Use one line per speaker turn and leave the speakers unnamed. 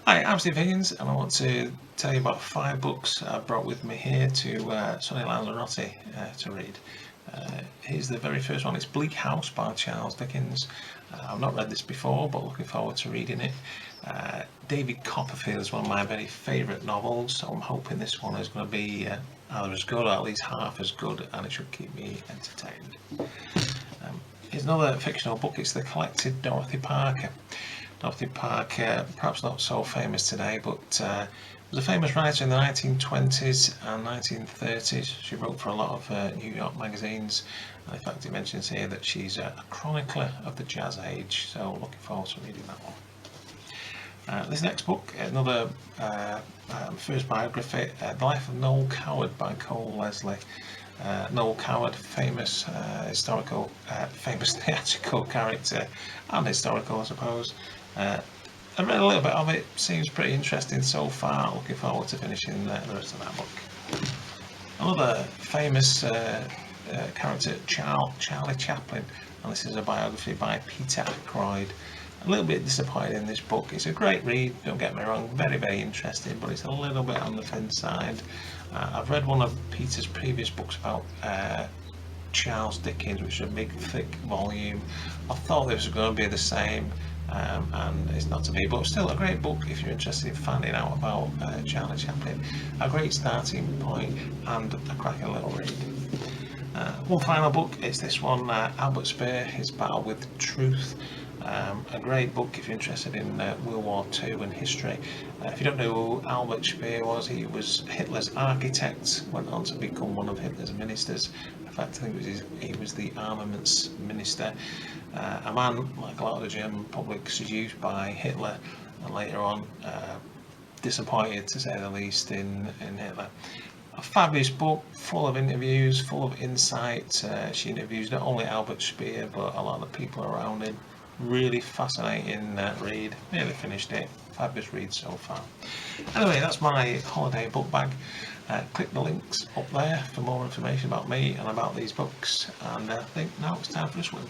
Hi, I'm Steve Higgins, and I want to tell you about 5 books I brought with me here to sunny Lanzarote to read. Here's the very first one. It's Bleak House by Charles Dickens. I've not read this before, but looking forward to reading it. David Copperfield is one of my very favourite novels, so I'm hoping this one is going to be either as good or at least half as good, and it should keep me entertained. Here's another fictional book. It's The Collected Dorothy Parker. Dorothy Parker, perhaps not so famous today, but was a famous writer in the 1920s and 1930s. She wrote for a lot of New York magazines. And in fact, it mentions here that she's a chronicler of the Jazz Age, so looking forward to reading that one. This next book, another first biography, The Life of Noel Coward by Lesley. Noel Coward, famous famous theatrical character, and historical, I suppose. I read a little bit of it, seems pretty interesting so far. Looking forward to finishing the rest of that book. Another famous character, Charlie Chaplin, and this is a biography by Peter Ackroyd. A little bit disappointed in this book. It's a great read, don't get me wrong, very interesting, but it's a little bit on the thin side. I've read one of Peter's previous books about Charles Dickens, which is a big thick volume. I thought this was going to be the same, and it's not to be, but still a great book if you're interested in finding out about Charlie Chaplin. A great starting point and a cracking little read. One final book, it's this one, Albert Speer, His Battle with Truth. A great book if you're interested in World War II and history. If you don't know who Albert Speer was, he was Hitler's architect, went on to become one of Hitler's ministers. In fact, I think he was the armaments minister. A man, like a lot of the German public, seduced by Hitler, and later on disappointed, to say the least, in Hitler. A fabulous book, full of interviews, full of insight. She interviews not only Albert Speer, but a lot of the people around him. Really fascinating read. Nearly finished it. Fabulous read so far. Anyway, that's my holiday book bag. Click the links up there for more information about me and about these books. And I think now it's time for a swim.